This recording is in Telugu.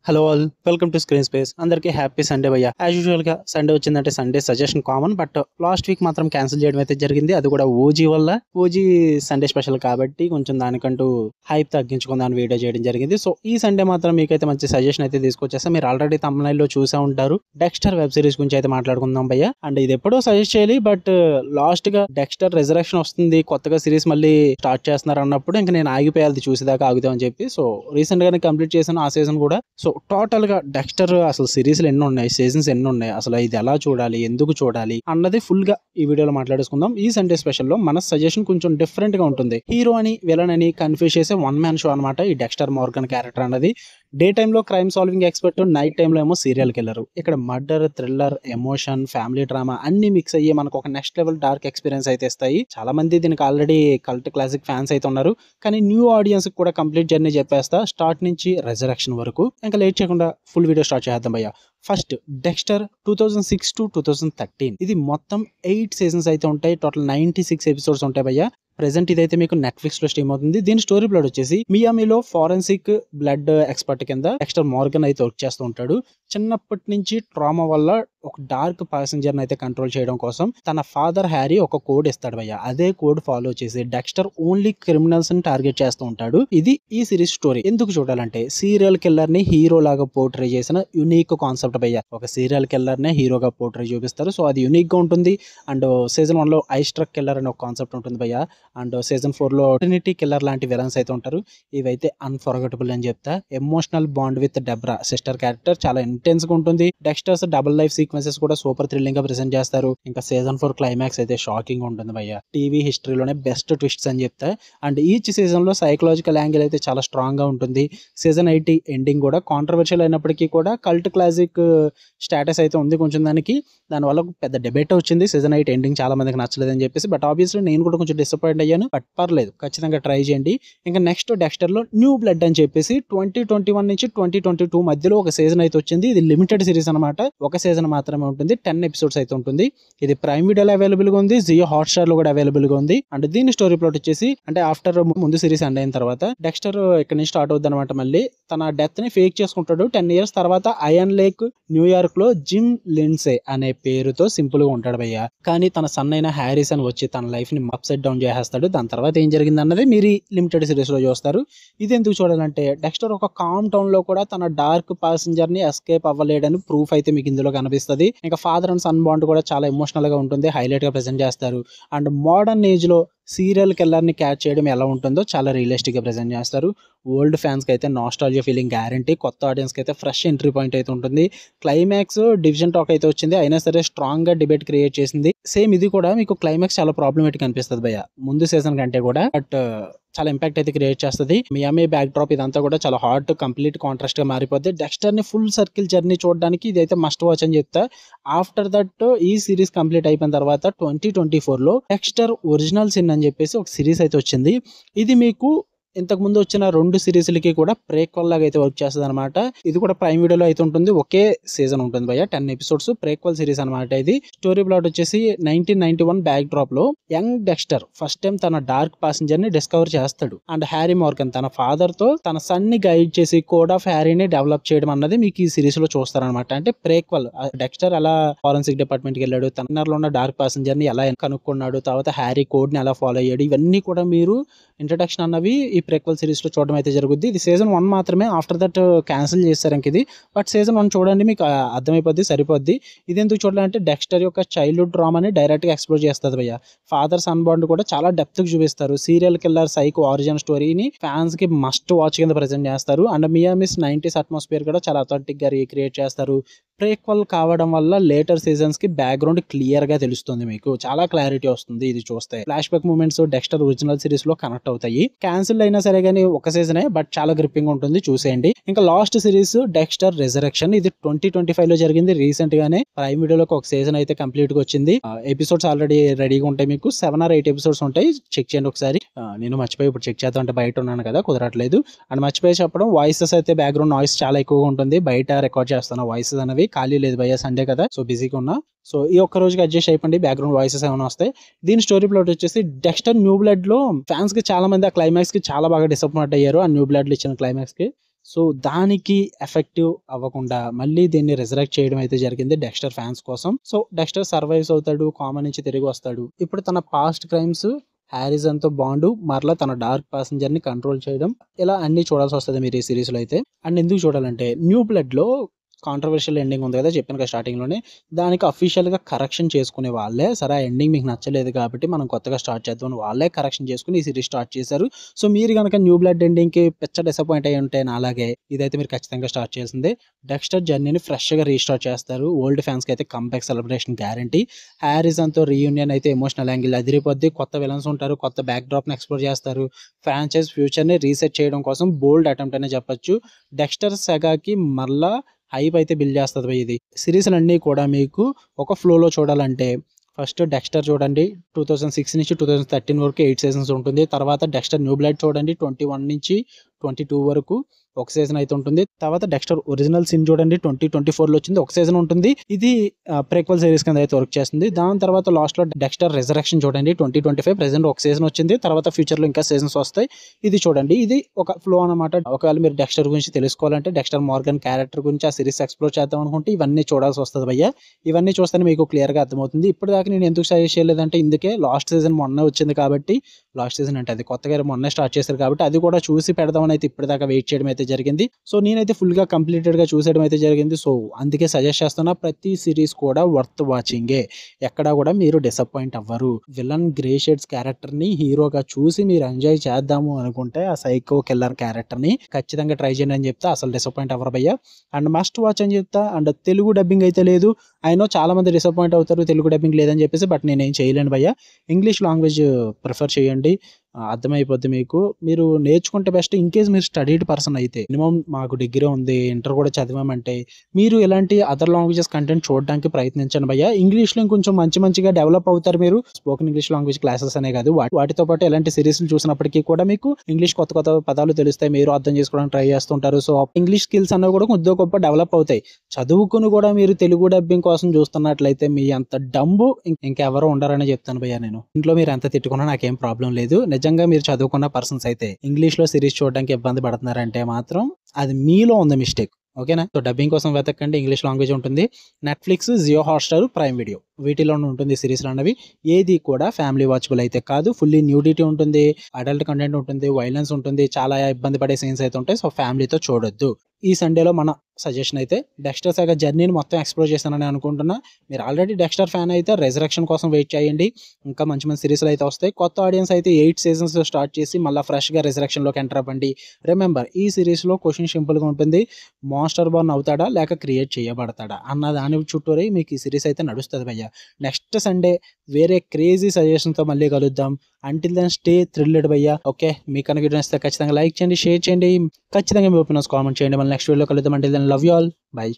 Hello all, welcome to screen space. అందరికీ హ్యాపీ సండే భయ్య. యాజ్ యూజువల్ గా సండే వచ్చిందంటే Sunday suggestion common, but last week మాత్రం క్యాన్సిల్ చేయడం అయితే జరిగింది. అది కూడా ఓజీ వల్ల. ఓజీ సండే స్పెషల్ కాబట్టి కొంచెం దానికంటూ హైప్ తగ్గించుకుందాని వీడియో చేయడం జరిగింది. సో ఈ సండే మాత్రం మీకైతే మంచి సజెషన్ అయితే తీసుకొచ్చేస్తా. మీరు ఆల్రెడీ తమిళనాడులో చూసే ఉంటారు. డెక్స్టర్ వెబ్ సిరీస్ గురించి అయితే మాట్లాడుకుందాం భయ్య. అండ్ ఇది ఎప్పుడో సజెస్ట్ చేయాలి, బట్ లాస్ట్ గా డెక్స్టర్ రిజరక్షన్ వస్తుంది, కొత్తగా సిరీస్ మళ్ళీ స్టార్ట్ చేస్తున్నారు అన్నప్పుడు ఇంకా నేను ఆగిపోయాలి, చూసేదాకా ఆగుతామని చెప్పి. సో రీసెంట్ గానే కంప్లీట్ చేశాను ఆ సీజన్ కూడా. సో టోటల్ గా డెక్స్టర్ అసలు సిరీస్లు ఎన్ని ఉన్నాయి, సీజన్స్ ఎన్ని ఉన్నాయి, అసలు ఇది ఎలా చూడాలి, ఎందుకు చూడాలి అన్నది ఫుల్ గా ఈ వీడియోలో మాట్లాడుకుందాం. ఈ సండే స్పెషల్ లో మన సజెషన్ కొంచెం డిఫరెంట్ గా ఉంటుంది. హీరో అని విలన్ అని కన్ఫ్యూజ్ చేసే వన్ మ్యాన్ షో అనమాట ఈ డెక్స్టర్ మోర్గన్ క్యారెక్టర్ అన్నది. డే టైమ్ లో crime solving expert, night time లో ఏమో సీరియల్ కిల్లర్. ఇక్కడ murder, thriller, emotion, family drama అన్ని మిక్స్ అయ్యి మనకు ఒక నెక్స్ట్ లెవెల్ డార్క్ ఎక్స్పీరియన్స్ అయితే ఇస్తాయి. చాలా మంది దీనికి ఆల్రెడీ కల్ట్ క్లాసిక్ ఫ్యాన్స్ అయితే ఉన్నారు, కానీ న్యూ ఆడియన్స్ కూడా కంప్లీట్ జర్నీ చెప్పేస్తా స్టార్ట్ నుంచి రెజరక్షన్ వరకు. ఇంకా లేట్ చేయకుండా ఫుల్ వీడియో స్టార్ట్ చేద్దాం భయ్య. First Dexter 2006 to 2013. ఇది మొత్తం 8 సీజన్స్ అయితే ఉంటాయి. టోటల్ 96 ఎపిసోడ్స్ ఉంటాయి భయ్య. ప్రెసెంట్ ఇదైతే మీకు నెట్ఫ్లిక్స్ లో స్ట్రీమ్ అవుతుంది. దీని స్టోరీ ప్లాట్ వచ్చేసి మియామిలో ఫారెన్సిక్ బ్లడ్ ఎక్స్పర్ట్ కింద డెక్స్టర్ మోర్గన్ అయితే వర్క్ చేస్తూ ఉంటాడు. చిన్నప్పటి నుంచి ట్రామా వల్ల ఒక డార్క్ ప్యాసింజర్ అయితే కంట్రోల్ చేయడం కోసం తన ఫాదర్ హ్యారీ ఒక కోడ్ ఇస్తాడు భయ్య. అదే కోడ్ ఫాలో చేసి డెక్స్టర్ ఓన్లీ క్రిమినల్స్ ని టార్గెట్ చేస్తూ ఉంటాడు. ఇది ఈ సిరీస్ స్టోరీ. ఎందుకు చూడాలంటే సీరియల్ కిల్లర్ ని హీరో లాగా పోర్ట్రే చేసిన యునిక్ కాన్సెప్ట్ భయ్య. ఒక సీరియల్ కిల్లర్ నే హీరోగా పోర్ట్రే చూపిస్తారు. సో అది యునిక్ గా ఉంటుంది. అండ్ సీజన్ 1 లో ఐస్ ట్రక్ కిల్లర్ అనే ఒక కాన్సెప్ట్ ఉంటుంది భయ్య. అండ్ సీజన్ 4 లో ట్రినిటీ కిల్లర్ లాంటి విలన్స్ అయితే ఉంటారు. ఇవైతే అన్ఫర్గెటబుల్ అని చెప్తా. Emotional bond with Debra sister character చాలా ఇంటెన్స్ గా ఉంటుంది. డెక్స్టర్స్ డబుల్ లైఫ్ సీక్వెన్సెస్ కూడా సూపర్ థ్రిల్లింగ్ గా ప్రెజెంట్ చేస్తారు. ఇంకా సీజన్ 4 క్లైమాక్స్ అయితే షాకింగ్ ఉంటుంది భయ్య. టీవీ హిస్టరీలోనే బెస్ట్ ట్విస్ట్స్ అని చెప్తా. అండ్ ఈచ్ సీజన్ లో సైకలాజికల్ యాంగిల్ అయితే చాలా స్ట్రాంగ్ గా ఉంటుంది. సీజన్ 8 ఎండింగ్ కూడా కాంట్రవర్షియల్ అయినప్పటికీ కూడా కల్ట్ క్లాసిక్ స్టేటస్ అయితే ఉంది కొంచెం దానికి. దానివల్ల పెద్ద డిబేట్ వచ్చింది. సీజన్ 8 ఎండింగ్ చాలా మందికి నచ్చలేదని చెప్పేసి, బట్ ఆబ్వియస్లీ నేను కూడా కొంచెం డిసప్పాయింట్ అయ్యాను. బట్ పర్లేదు, ఖచ్చితంగా ట్రై చేయండి. ఇంకా నెక్స్ట్ డెక్స్టర్ లో న్యూ బ్లడ్ అని చెప్పేసి 2021 నుంచి 2022 మధ్యలో ఒక సీజన్ అయితే వచ్చింది. ఇది లిమిటెడ్ సిరీస్ అనమాట. ఒక సీజన్ మాత్రమే ఉంటుంది. 10 ఎపిసోడ్స్ అయితే ఉంటుంది. ఇది ప్రైమ్ వీడియోలో అవైలబుల్ గా ఉంది, జియో హాట్స్టార్ లో కూడా అవైలబుల్ గా ఉంది. అండ్ దీని స్టోరీ ప్లాట్ వచ్చేసి అంటే ఆఫ్టర్ ముందు సిరీస్ ఎండ్ అయిన తర్వాత డెక్స్టర్ ఇక్కడ నుంచి స్టార్ట్ అవుద్ది అనమాట. మళ్ళీ తన డెత్ ని ఫేక్ చేసుకుంటాడు. 10 years తర్వాత అయన్ లేక్ న్యూయార్క్ లో జిమ్ లిండ్సే అనే పేరుతో సింపుల్ గా ఉంటాడు భయ్య. కానీ తన సన్ అయిన హ్యారిసన్ వచ్చి తన లైఫ్ ని అప్సైడ్ డౌన్ చేసేస్తాడు. దాని తర్వాత ఏం జరిగింది అన్నది మీరు లిమిటెడ్ సిరీస్ లో చూస్తారు. ఇది ఎందుకు చూడాలంటే డెక్స్టర్ ఒక కామ్ టౌన్ లో కూడా తన డార్క్ ప్యాసింజర్ ని ఎస్కేప్ అవ్వలేడని ప్రూఫ్ అయితే మీకు ఇందులో కనిపిస్తుంది. ఇంకా ఫాదర్ అండ్ సన్ బాండ్ కూడా చాలా ఎమోషనల్ గా ఉంటుంది. హైలైట్ గా ప్రెజెంట్ చేస్తారు. అండ్ మోడర్న్ ఏజ్ లో సీరియల్ కిల్లర్ ని క్యాచ్ చేయడం ఎలా ఉంటుందో చాలా రియలిస్టిక్ గా ప్రెజెంట్ చేస్తారు. ఓల్డ్ ఫ్యాన్స్ కి అయితే నాస్టాల్జియా ఫీలింగ్ గ్యారంటీ. కొత్త ఆడియన్స్ కి అయితే ఫ్రెష్ ఎంట్రీ పాయింట్ అయితే ఉంటుంది. క్లైమాక్స్ డివిజన్ టాక్ అయితే వచ్చింది, అయినా సరే స్ట్రాంగ్ గా డిబేట్ క్రియేట్ చేసింది. సేమ్ ఇది కూడా మీకు క్లైమాక్స్ చాలా ప్రాబ్లమేటిక్ అనిపిస్తుంది భయ్య ముందు సీజన్ కంటే కూడా. బట్ చాలా ఇంపాక్ట్ అయితే క్రియేట్ చేస్తుంది. మియామి బ్యాక్ డ్రాప్ ఇదంతా కూడా చాలా హాట్ కంప్లీట్ కాంట్రాస్ట్ గా మారిపోద్ది. డెక్స్టర్ ని ఫుల్ సర్కిల్ జర్నీ చూడడానికి ఇది అయితే మస్ట్ వాచ్ అని చెప్తా. ఆఫ్టర్ దట్ ఈ సిరీస్ కంప్లీట్ అయిపోయిన తర్వాత 2024 లో డెక్స్టర్ ఒరిజినల్ సిన్ అని చెప్పేసి ఒక సిరీస్ అయితే వచ్చింది. ఇది మీకు ఇంతకు ముందు వచ్చిన 2 సిరీస్లకి కూడా ప్రేక్వల్ లాగా అయితే వర్క్ చేస్తుంది అనమాట. ఇది కూడా ప్రైమ్ వీడియోలో అయితే ఉంటుంది. ఒకే సీజన్ ఉంటుంది భయ్య, 10 ఎపిసోడ్స్ ప్రేక్వల్ సిరీస్ అనమాట. ఇది స్టోరీ ప్లాట్ వచ్చేసి 1991 బ్యాక్ డ్రాప్ లో యంగ్ డెక్స్టర్ ఫస్ట్ టైం తన డార్క్ ప్యాసింజర్ ని డిస్కవర్ చేస్తాడు. అండ్ హ్యారీ మోర్గన్ తన ఫాదర్ తో తన సన్ ని గైడ్ చేసి కోడ్ ఆఫ్ హ్యారీని డెవలప్ చేయడం అన్నది మీకు ఈ సిరీస్ లో చూస్తారనమాట. అంటే ప్రేక్వల్ డెక్స్టర్ ఎలా ఫారెన్సిక్ డిపార్ట్మెంట్ కి వెళ్ళాడు, తన లో ఉన్న డార్క్ ప్యాసింజర్ ని ఎలా కనుక్కున్నాడు, తర్వాత హ్యారీ కోడ్ ని ఎలా ఫాలో అయ్యాడు, ఇవన్నీ కూడా మీరు ఇంట్రడక్షన్ అన్నవి ఈ ప్రేక్వల్ సిరీస్ లో చూడడం అయితే జరుగుద్ది. ఇది సీజన్ 1 మాత్రమే. ఆఫ్టర్ దట్ క్యాన్సిల్ చేస్తారు ఇంక ఇది. బట్ సీజన్ 1 చూడండి, మీకు అర్థమైపోద్ది, సరిపోద్ది. ఇది ఎందుకు చూడాలంటే డెక్స్టర్ యొక్క చైల్డ్హుడ్ డ్రామాని డైరెక్ట్ గా ఎక్స్ప్లోర్ చేస్తుంది భయ్య. ఫాదర్ సన్ బాండ్ కూడా చాలా డెప్త్ గా చూపిస్తారు. సీరియల్ కిల్లర్ సైకో ఆరిజిన్ స్టోరీని ఫ్యాన్స్ కి మస్ట్ వాచ్ కింద ప్రెజెంట్ చేస్తారు. అండ్ మియామిస్ 90s అట్మాస్ఫియర్ కూడా చాలా అథెంటిక్ గా రీక్రియేట్ చేస్తారు. ప్రేక్వల్ కావడం వల్ల లేటర్ సీజన్స్ కి బ్యాక్గ్రౌండ్ క్లియర్ గా తెలుస్తుంది, మీకు చాలా క్లారిటీ వస్తుంది ఇది చూస్తే. Flash back moments Dexter original series లో కనెక్ట్ అవుతాయి. క్యాన్సిల్ అయినా సరే కానీ ఒక సీజనే, బట్ చాలా గ్రిప్పింగ్ ఉంటుంది, చూసేయండి. ఇంకా లాస్ట్ సిరీస్ డెక్స్టర్ రిజరక్షన్. ఇది 2025 లో జరిగింది. రీసెంట్ గానే ప్రైమ్ వీడియోలోకి ఒక సీజన్ అయితే కంప్లీట్ గా వచ్చింది. ఎపిసోడ్స్ ఆల్రెడీ రెడీగా ఉంటాయి. మీకు 7 or 8 ఎపిసోడ్స్ ఉంటాయి. చెక్ చేయండి ఒకసారి. నేను మర్చిపోయి ఇప్పుడు చెక్ చేద్దాం అంటే బయట ఉన్నాను కదా, కుదరట్లేదు. అండ్ మర్చిపోయి చెప్పడం, వాయిసెస్ అయితే బ్యాక్గ్రౌండ్ నాయిస్ చాలా ఎక్కువగా ఉంటుంది. బయట రికార్డ్ చేస్తాను వాయిసెస్ అనేవి. ఖాళీ లేదు భయ్య, సండే కదా, సో బిజీగా ఉన్నా. సో ఈ ఒక్క రోజుకి అడ్జస్ట్ అయిపోండి, బ్యాక్గ్రౌండ్ వాయిసెస్ ఏమైనా వస్తాయి. దీని స్టోరీ ప్లాట్ వచ్చేసి డెక్స్టర్ న్యూ బ్లడ్ లో ఫ్యాన్స్ కి చాలా మంది ఆ క్లైమాక్స్ కి చాలా బాగా డిసప్పాయింట్ అయ్యారు. ఆ న్యూ బ్లడ్ లో ఇచ్చిన క్లైమాక్స్ కి సో దానికి ఎఫెక్టివ్ అవ్వకుండా మళ్ళీ దీన్ని రిజరెక్ట్ చేయడం అయితే జరిగింది డెక్స్టర్ ఫ్యాన్స్ కోసం. సో డెక్స్టర్ సర్వైవ్స్ అవుతాడు, కామా నుంచి తిరిగి వస్తాడు. ఇప్పుడు తన పాస్ట్ క్రైమ్స్, హారిజన్ తో బాండ్, మరలా తన డార్క్ ప్యాసింజర్ ని కంట్రోల్ చేయడం, ఇలా అన్ని చూడాల్సి వస్తుంది మీరు ఈ సిరీస్ లో అయితే. అండ్ ఎందుకు చూడాలంటే న్యూ బ్లడ్ లో కాంట్రవర్షియల్ ఎండింగ్ ఉంది కదా, చెప్పాను కదా స్టార్టింగ్ లోనే, దానికి అఫీషియల్ గా కరెక్షన్ చేసుకునే వాళ్ళే, సరే ఆ ఎండింగ్ మీకు నచ్చలేదు కాబట్టి మనం కొత్తగా స్టార్ట్ చేద్దాం అని వాళ్ళే కరెక్షన్ చేసుకుని ఈ సిరీస్ స్టార్ట్ చేశారు. సో మీరు కనుక న్యూ బ్లడ్ ఎండింగ్ కి పిచ్చ డిసప్పాయింట్ అయ్యి ఉంటే నాలాగే, ఇదైతే మీరు ఖచ్చితంగా స్టార్ట్ చేసింది. డెక్స్టర్ జర్నీని ఫ్రెష్ గా రీస్టార్ట్ చేస్తారు. ఓల్డ్ ఫ్యాన్స్ కి అయితే కంబ్యాక్ సెలబ్రేషన్ గ్యారంటీ. హారిజన్ తో రీయూనియన్ అయితే ఎమోషనల్ యాంగిల్ అదిరిపోద్ది. కొత్త విలన్స్ ఉంటారు, కొత్త బ్యాక్ డ్రాప్ ని ఎక్స్ప్లోర్ చేస్తారు. ఫ్రాంచైజ్ ఫ్యూచర్ ని రీసెట్ చేయడం కోసం బోల్డ్ అటెంప్ట్ అనే చెప్పొచ్చు. డెక్స్టర్ సెగాకి మళ్ళా హైప్ అయితే బిల్డ్ చేస్తుంది భయ్. ఇది సిరీస్ అన్నీ కూడా మీకు ఒక ఫ్లోలో చూడాలంటే ఫస్ట్ డెక్స్టర్ చూడండి, 2006 నుంచి 2013 వరకు 8 సీజన్స్ ఉంటుంది. తర్వాత డెక్స్టర్ న్యూ బ్లడ్ చూడండి, 21 నుంచి 22 వరకు ఒక సీజన్ అయితే ఉంటుంది. తర్వాత డెక్స్టర్ ఒరిజినల్ సిన్ చూడండి, 2024 లో వచ్చింది, ఒక సీజన్ ఉంటుంది. ఇది ప్రీక్వెల్ సిరీస్ కింద అయితే వర్క్ చేస్తుంది. దాని తర్వాత లాస్ట్ లో డెక్స్టర్ రిజరెక్షన్ చూడండి, 2025 ప్రెసెంట్ ఒక సీజన్ వచ్చింది. తర్వాత ఫ్యూచర్ లో ఇంకా సీజన్స్ వస్తాయి. ఇది చూడండి, ఇది ఒక ఫ్లో అనమాట. ఒకవేళ మీరు డెక్స్టర్ గురించి తెలుసుకోవాలంటే, డెక్స్టర్ మార్గన్ క్యారెక్టర్ గురించి ఆ సిరీస్ ఎక్స్ప్లోర్ చేద్దాం అనుకుంటే ఇవన్నీ చూడాల్సి వస్తుంది భయ్య. ఇవన్నీ చూస్తేనే మీకు క్లియర్ గా అర్థమవుతుంది. ఇప్పుడు దాకా నేను ఎందుకు సజెస్ట్ చేయలేదంటే, ఇందుకే లాస్ట్ సీజన్ మొన్న వచ్చింది కాబట్టి, లాస్ట్ సీజన్ అంటే అది కొత్తగా మొన్నే స్టార్ట్ చేశారు కాబట్టి అది కూడా చూసి పెడదామని అయితే ఇప్పటిదాకా వెయిట్ చేయడం అయితే జరిగింది. సో నేనైతే ఫుల్ గా కంప్లీటెడ్ గా చూసేయడం అయితే జరిగింది. సో అందుకే సజెస్ట్ చేస్తున్నా, ప్రతి సిరీస్ కూడా వర్త్ వాచింగే, ఎక్కడా కూడా మీరు డిసప్పాయింట్ అవ్వరు. విలన్ గ్రే షేడ్స్ క్యారెక్టర్ ని హీరోగా చూసి మీరు ఎంజాయ్ చేద్దాము అనుకుంటే ఆ సైకో కిల్లర్ క్యారెక్టర్ ని ఖచ్చితంగా ట్రై చేయండి అని చెప్తా. అసలు డిసప్పాయింట్ అవ్వరు భయ్య. అండ్ మస్ట్ వాచ్ అని చెప్తా. అండ్ తెలుగు డబ్బింగ్ అయితే లేదు. అయినో చాలా మంది డిసప్పాయింట్ అవుతారు తెలుగు డబ్బింగ్ లేదని చెప్పేసి, బట్ నేనేం చేయలేను భయ్య. ఇంగ్లీష్ లాంగ్వేజ్ ప్రిఫర్ చేయండి, అర్థమైపోద్ది మీకు. మీరు నేర్చుకుంటే బెస్ట్. ఇన్ కేస్ మీరు స్టడీడ్ పర్సన్ అయితే, మినిమం మాకు డిగ్రీ ఉంది, ఇంటర్ కూడా చదివామంటే, మీరు ఇలాంటి అదర్ లాంగ్వేజెస్ కంటెంట్ చూడడానికి ప్రయత్నించండి భయ్య. ఇంగ్లీష్ లో కొంచెం మంచిగా డెవలప్ అవుతారు మీరు. స్పోకెన్ ఇంగ్లీష్ లాంగ్వేజ్ క్లాసెస్ అనే కాదు, వాటితో పాటు ఎలాంటి సిరీస్ చూసినప్పటికీ కూడా మీకు ఇంగ్లీష్ కొత్త పదాలు తెలుస్తాయి, మీరు అర్థం చేసుకోవడానికి ట్రై చేస్తుంటారు. సో ఇంగ్లీష్ స్కిల్స్ అన్నవి కూడా కొద్దిగా గొప్ప డెవలప్ అవుతాయి. చదువుకుని కూడా మీరు తెలుగు డబ్బింగ్ కోసం చూస్తున్నట్లయితే మీ అంత డంబు ఇంకెవరో ఉండరని చెప్తాను భయ్య నేను. ఇంట్లో మీరు ఎంత తిట్టుకున్నా నాకేం ప్రాబ్లం లేదు. నిజంగా మీరు చదువుకున్న పర్సన్స్ అయితే ఇంగ్లీష్ లో సిరీస్ చూడడానికి ఇబ్బంది పడుతున్నారంటే మాత్రం అది మీలో ఉంది మిస్టేక్. ఓకేనా? సో డబ్బింగ్ కోసం వెతకండి, ఇంగ్లీష్ లాంగ్వేజ్ ఉంటుంది. Netflix, Jio Hotstar, Prime Video వీటిలోనే ఉంటుంది సిరీస్లు అన్నవి. ఏది కూడా ఫ్యామిలీ వాచబుల్ అయితే కాదు. ఫుల్లీ న్యూడిటీ ఉంటుంది, అడల్ట్ కంటెంట్ ఉంటుంది, వైలెన్స్ ఉంటుంది, చాలా ఇబ్బంది పడే సీన్స్ అయితే ఉంటాయి. సో ఫ్యామిలీతో చూడొద్దు. ఈ సండేలో మన సజెషన్ అయితే డెక్స్టర్ సాగా జర్నీని మొత్తం ఎక్స్ప్లోర్ చేస్తానని అనుకుంటున్నా. మీరు ఆల్రెడీ డెక్స్టర్ ఫ్యాన్ అయితే రెజరెక్షన్ కోసం వెయిట్ చేయండి. ఇంకా మంచి సిరీస్లు అయితే వస్తాయి. కొత్త ఆడియన్స్ అయితే 8 సీజన్స్ స్టార్ట్ చేసి మళ్ళీ ఫ్రెష్గా రెజరెక్షన్లోకి ఎంటర్ అవ్వండి. రిమెంబర్, ఈ సిరీస్లో క్వశ్చన్ సింపుల్గా ఉంటుంది. మాన్స్టర్ బార్న్ అవుతాడా లేక క్రియేట్ చేయబడతాడా అన్న దాని చుట్టూరే మీకు ఈ సిరీస్ అయితే నడుస్తుంది భయ్య. నెక్స్ట్ సండే వేరే క్రేజీ సజెషన్తో మళ్ళీ కలుద్దాం. అంటిల్ దెన్ స్టే థ్రిల్డ్ భయ్య. ఓకే, మీకు కనుక వీడియో నచ్చితే ఖచ్చితంగా లైక్ చేయండి, షేర్ చేయండి, ఖచ్చితంగా మీ ఒపీనియన్స్ కామెంట్ చేయండి. మళ్ళీ నెక్స్ట్ వీడియోలో కలుద్దాం. Until then love you all, by.